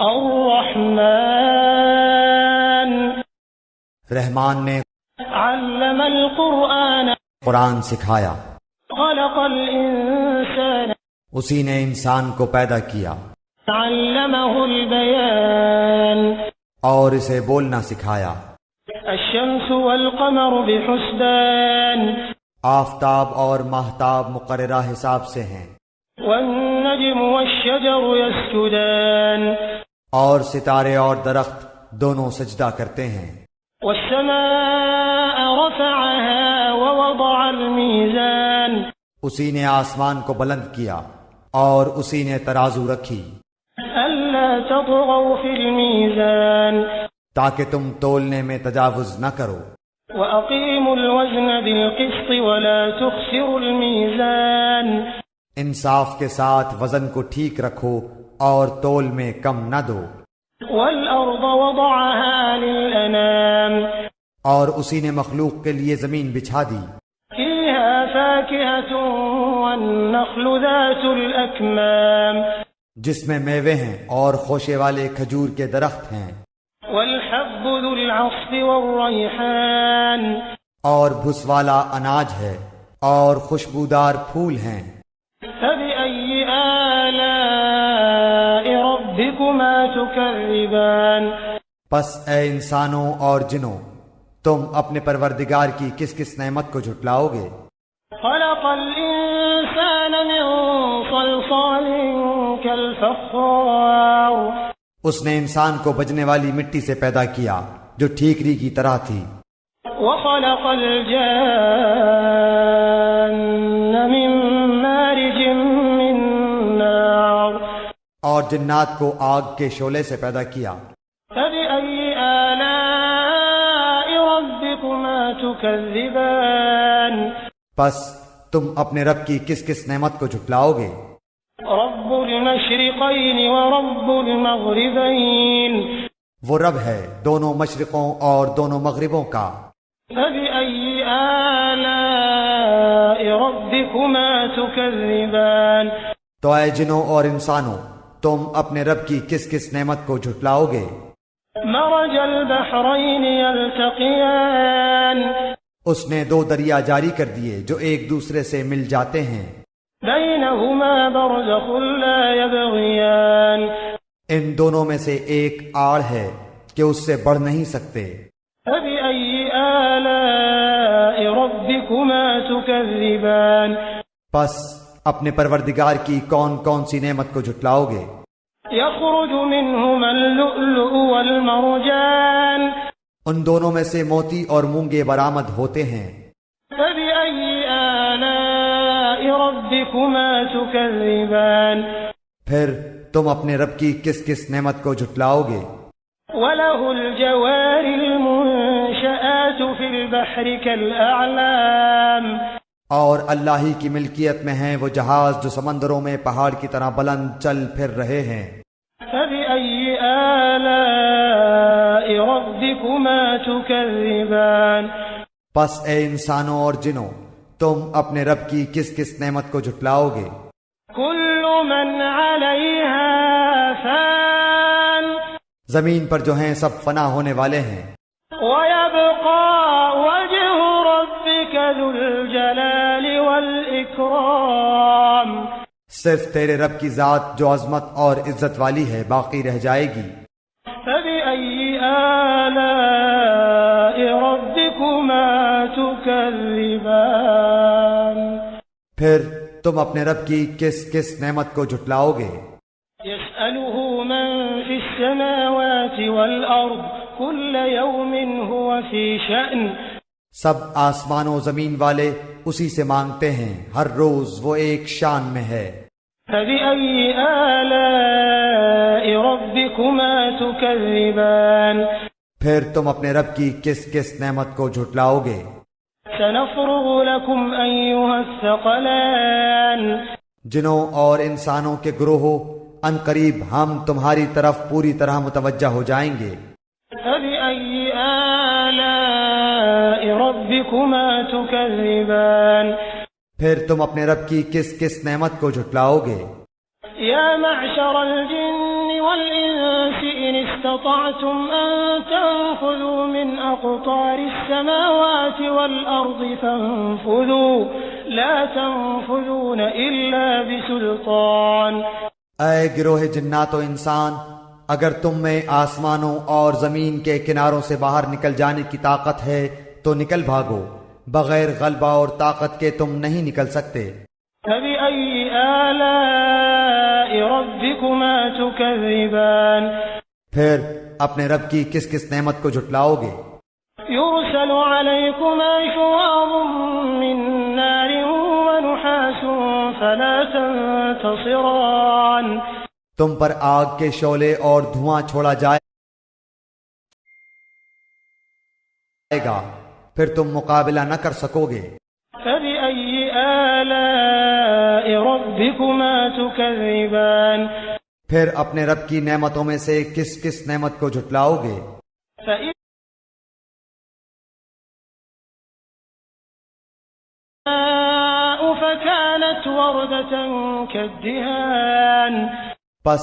الرحمن رحمان نے علم القرآن قرآن سکھایا، خلق الانسان اسی نے انسان کو پیدا کیا، علمه البیان اور اسے بولنا سکھایا۔ الشمس والقمر بحسبان آفتاب اور ماہتاب مقررہ حساب سے ہیں، والنجم والشجر يسجدان اور ستارے اور درخت دونوں سجدہ کرتے ہیں۔ والسماء رفعها ووضع الميزان اسی نے آسمان کو بلند کیا اور اسی نے ترازو رکھی، ألا تطغوا في الميزان تاکہ تم تولنے میں تجاوز نہ کرو، وأقيموا الوزن بالقسط ولا تخسروا الميزان انصاف کے ساتھ وزن کو ٹھیک رکھو اور تول میں کم نہ دو۔ والأرض وضعها للأنام اور اسی نے مخلوق کے لیے زمین بچھا دی، فيها فاكهة والنخل ذات الأكمام جس میں میوے ہیں اور خوشے والے کھجور کے درخت ہیں، والحب ذو العصف والريحان اور بھس والا اناج ہے اور خوشبودار پھول ہیں۔ فبأي آلاء ربكما تكذبان پس اے انسانوں اور جنوں، تم اپنے پروردگار کی کس کس نعمت کو جھٹلاؤ گے؟ خلق الإنسان من صلصال كالفخار اس نے انسان کو بجنے والی مٹی سے پیدا کیا جو ٹھیکری کی طرح تھی، وخلق الجان من مارج من نار اور جنات کو آگ کے شعلے سے پیدا کیا۔ فبأي آلاء ربكما تكذبان پس تم اپنے رب کی کس کس نعمت کو جھٹلاؤ گے؟ رب المشرقين ورب المغربين وہ رب ہے دونوں مشرقوں اور دونوں مغربوں کا۔ فبأي آلاء ربكما تكذبان تو اے جنوں اور انسانوں، تم اپنے رب کی کس کس نعمت کو جھٹلاؤ گے؟ مرج البحرين يلتقيان اس نے دو دریا جاری کر دیے جو ایک دوسرے سے مل جاتے ہیں، بينهما برزخ لا يبغيان ان دونوں میں سے ایک آڑ ہے کہ اس سے بڑھ نہیں سکتے۔ فبأي آلاء ربكما تكذبان پس اپنے پروردگار کی کون کون سی نعمت کو جھٹلاؤ گے؟ يخرج منهما اللؤلؤ والمرجان ان دونوں میں سے موتی اور مونگے برآمد ہوتے ہیں۔ فبأي آلاء ربكما تكذبان پھر تم اپنے رب کی کس کس نعمت کو جھٹلاؤ گے؟ وله الجوار المنشآت في البحر كالأعلام اور اللہ ہی کی ملکیت میں ہیں وہ جہاز جو سمندروں میں پہاڑ کی طرح بلند چل پھر رہے ہیں۔ فبأي آلاء ربكما تكذبان پس اے انسانوں اور جنوں، تم اپنے رب کی کس کس نعمت کو جھٹلاؤ گے؟ كل من عليها فان زمین پر جو ہیں سب فنا ہونے والے ہیں، ويبقى وجه ربك ذو الجلال والإكرام صرف تیرے رب کی ذات جو عظمت اور عزت والی ہے باقی رہ جائے گی۔ فبأي آلاء ربكما تكذبان پھر تم اپنے رب کی کس کس نعمت کو جھٹلاؤ گے؟ يسأله من في السماوات والأرض كل يوم هو في شأن سب آسمان و زمین والے اسی سے مانگتے ہیں، ہر روز وہ ایک شان میں ہے۔ فبأي آلاء ربكما تكذبان پھر تم اپنے رب کی کس کس نعمت کو جھٹلاؤ گے؟ سنفرغ لكم أيها الثقلان جنوں اور انسانوں کے گروہوں، ان قریب ہم تمہاری طرف پوری طرح متوجہ ہو جائیں گے۔ فبأي آلاء ربكما تكذبان پھر تم اپنے رب کی کس کس نعمت کو جھٹلاؤ گے؟ يا معشر الجن والإنس إن استطعتم أن تنفذوا من أقطار السماوات والأرض فانفذوا لا تنفذون إلا بسلطان۔ اے گروہ جنات و انسان، اگر تم میں آسمانوں اور زمین کے کناروں سے باہر نکل جانے کی طاقت ہے تو نکل بھاگو، بغیر غلبہ اور طاقت کے تم نہیں نکل سکتے۔ فبأي آلاء ربكما تكذبان، پھر اپنے رب کی کس کس نعمت کو جھٹلاؤ گے؟ يرسل عليكما شواظ من نار ونحاس فلا تنتصران، تم پر آگ کے شعلے اور دھواں چھوڑا جائے گا، پھر تم مقابلہ نہ کر سکو گے۔ فبأي آلاء ربكما تكذبان، پھر اپنے رب کی نعمتوں میں سے کس کس نعمت کو جھٹلاؤ گے؟ فكانت وردة كالدهان، پس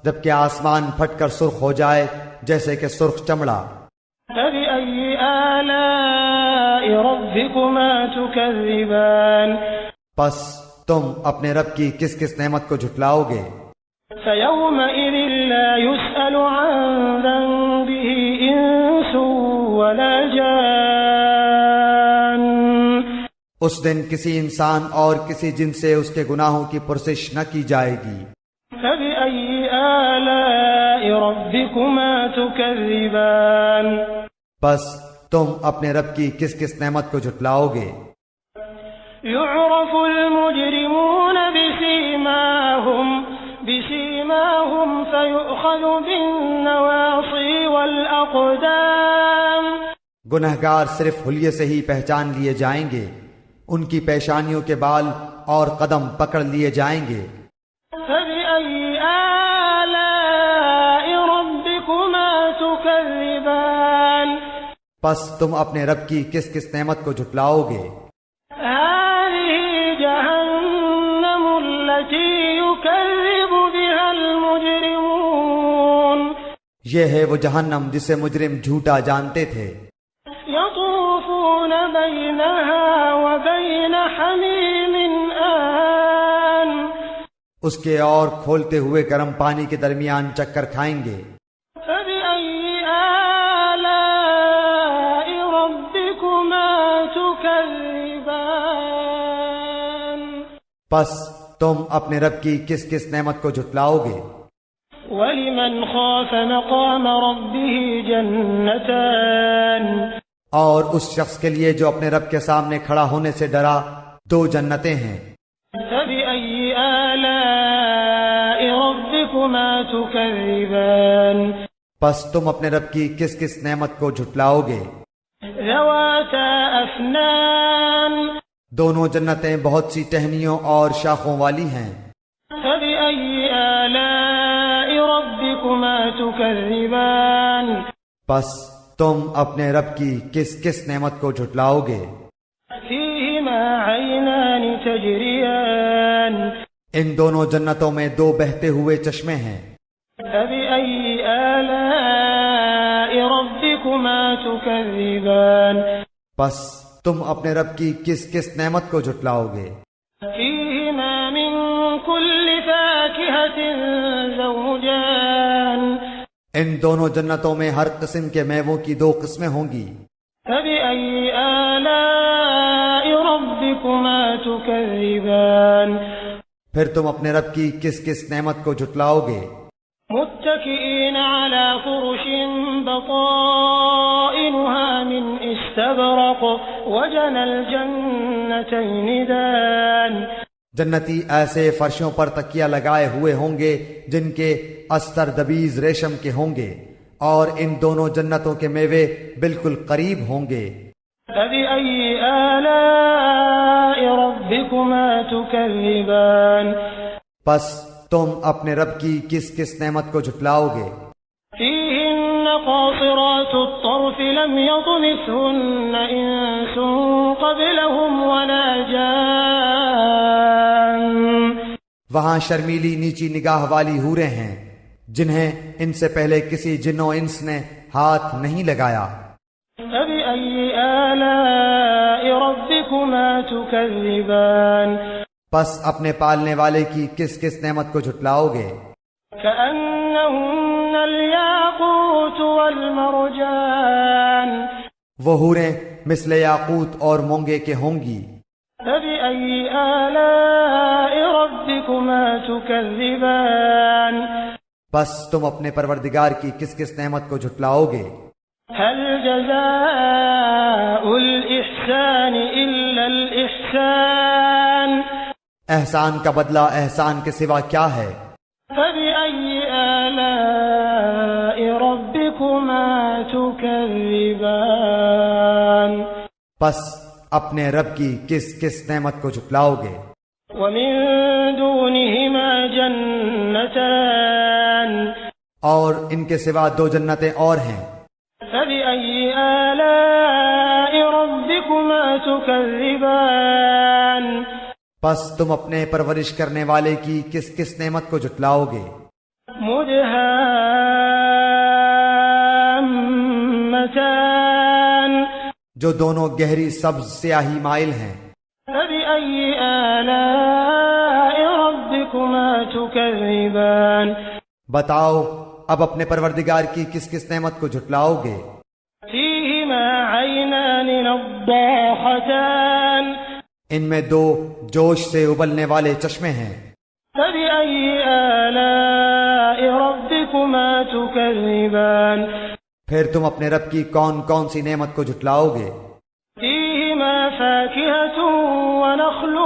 جبکہ آسمان پھٹ کر سرخ ہو جائے جیسے کہ سرخ چمڑا۔ فبأي آلاء ربكما تكذبان، پس تم اپنے رب کی کس کس نعمت کو جھٹلاؤ گے؟ فيومئذ لا يسأل عن ذنبه إنس ولا جان، اس دن کسی انسان اور کسی جن سے اس کے گناہوں کی پرسش نہ کی جائے گی۔ فبأي آلاء ربكما تكذبان، بس تم اپنے رب کی کس کس نعمت کو جھٹلاؤ گے؟ يعرف المجرمون بسيماهم فيؤخذ بالنواصي والأقدام، گنہگار صرف حلیے سے ہی پہچان لیے جائیں گے، ان کی پیشانیوں کے بال اور قدم پکڑ لیے جائیں گے۔ فبأي آلاء ربكما تكذبان، پس تم اپنے رب کی کس کس نعمت کو جھٹلاؤ گے؟ هذه جهنم التي يكذب بها المجرمون، یہ ہے وہ جہنم جسے مجرم جھوٹا جانتے تھے۔ يطوفون بينها وبين حميم آن، اس کے اور کھولتے ہوئے گرم پانی کے درمیان چکر کھائیں گے۔ فبأي آلاء ربكما تكذبان، پس تم اپنے رب کی کس کس نعمت کو جھٹلاؤ گے؟ ولمن خاف مقام ربه جنتان، اور اس شخص کے لیے جو اپنے رب کے سامنے کھڑا ہونے سے ڈرا، دو جنتیں ہیں۔ فبأي آلاء ربكما تكذبان، پس تم اپنے رب کی کس کس نعمت کو جھٹلاؤ گے؟ ذواتا أفنان، دونوں جنتیں بہت سی ٹہنیوں اور شاخوں والی ہیں۔ فبأي آلاء ربكما تكذبان، پس تم اپنے رب کی کس کس نعمت کو جھٹلاؤ گے؟ فيهما عينان تجريان، ان دونوں جنتوں میں دو بہتے ہوئے چشمے ہیں۔ فبأي آلاء ربكما تكذبان، پس تم اپنے رب کی کس کس نعمت کو جھٹلاؤ گے؟ فيهما من كل فاكهة زوجان، ان دونوں جنتوں میں ہر قسم کے میووں کی دو قسمیں ہوں گی۔ فبأي آلاء ربكما تكذبان، پھر تم اپنے رب کی کس کس نعمت کو جھٹلاؤ گے؟ متكئين على فرش بطائنها من استبرق وجنى الجنتين دان، جنتی ایسے فرشوں پر تکیہ لگائے ہوئے ہوں گے جن کے استر دبیز ریشم کے ہوں گے، اور ان دونوں جنتوں کے میوے بالکل قریب ہوں گے۔ فبأي آلاء ربكما تكذبان، پس تم اپنے رب کی کس کس نعمت کو جھٹلاؤ گے؟ فيهن قاصرات الطرف لم يطمثهن إنس قبلهم ولا جان، وہاں شرمیلی نیچی نگاہ والی حوریں ہیں، جنہیں ان سے پہلے کسی جن و انس نے ہاتھ نہیں لگایا۔ فبأي آلاء ربكما تكذبان پس اپنے پالنے والے کی کس کس نعمت کو جھٹلاؤ گے؟ كأنهن الياقوت والمرجان وہ حوریں مثل یاقوت اور مونگے کے ہوں گی۔ فبأي آلاء ربكما تكذبان بس تم اپنے پروردگار کی کس کس نعمت کو جھٹلاؤ گے؟ هل جزاء الإحسان إلا الإحسان احسان کا بدلہ احسان کے سوا کیا ہے؟ فبأي آلاء ربكما تكذبان بس اپنے رب کی کس کس نعمت کو جھٹلاؤ گے؟ ومن دونهما جنتان اور ان کے سوا دو جنتیں اور ہیں۔ فبأي آلاء ربكما تكذبان بس تم اپنے پرورش کرنے والے کی کس کس نعمت کو جھٹلاؤ گے؟ مدهامتان جو دونوں گہری سبز سیاہی مائل ہیں۔ فبأي آلاء ربكما تكذبان بتاؤ اب اپنے پروردگار کی کس کس نعمت کو جھٹلاؤ گے؟ فيهما عينان نضاختان ان میں دو جوش سے ابلنے والے چشمے ہیں۔ فبأي آلاء ربكما تكذبان پھر تم اپنے رب کی کون کون سی نعمت کو جھٹلاؤ گے؟ فيهما فاكهة ونخل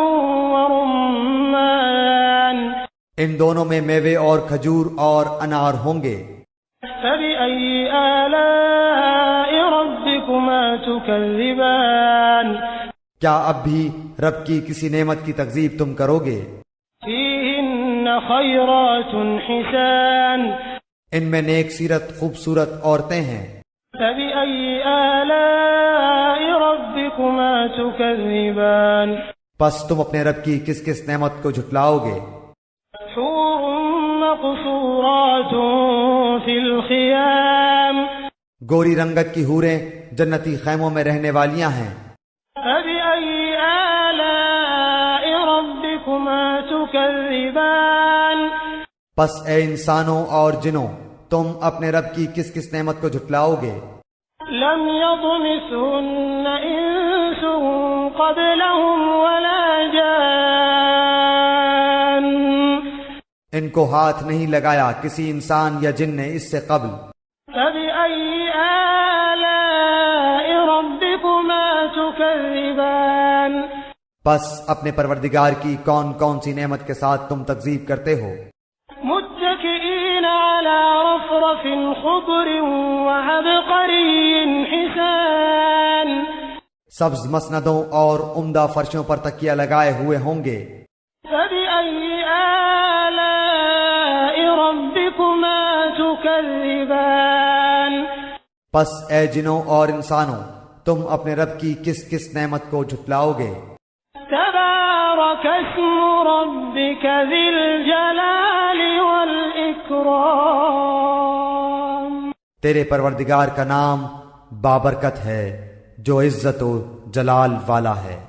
ورمان ان دونوں میں میوے اور کھجور اور انار ہوں گے۔ فبأي آلاء ربكما تكذبان کیا اب بھی رب کی کسی نعمت کی تکذیب تم کرو گے؟ فيهن خيرات حسان ان میں نیک سیرت خوبصورت عورتیں ہیں۔ فبأي آلاء ربكما تكذبان پس تم اپنے رب کی کس کس نعمت کو جھٹلاؤ گے؟ حور مقصورات في الخيام گوری رنگت کی حوریں جنتی خیموں میں رہنے والیاں ہیں۔ فبأي آلاء ربكما تكذبان پس اے انسانوں اور جنوں تم اپنے رب کی کس کس نعمت کو جھٹلاؤ گے؟ لم يطمثهن إنس قبلهم ولا جان ان کو ہاتھ نہیں لگایا کسی انسان یا جن نے اس سے قبل۔ فبأي آلاء ربكما تكذبان بس اپنے پروردگار کی کون کون سی نعمت کے ساتھ تم تکذیب کرتے ہو؟ متكئين على رفرف خضر وعبقري حسان سبز مسندوں اور عمدہ فرشوں پر تکیہ لگائے ہوئے ہوں گے۔ فبأي آلاء ربكما تكذبان پس اے جنوں اور انسانوں تم اپنے رب کی کس کس نعمت کو جھٹلاؤ گے؟ تبارك اسم ربك ذي الجلال والإكرام تیرے پروردگار کا نام بابرکت ہے جو عزت و جلال والا ہے۔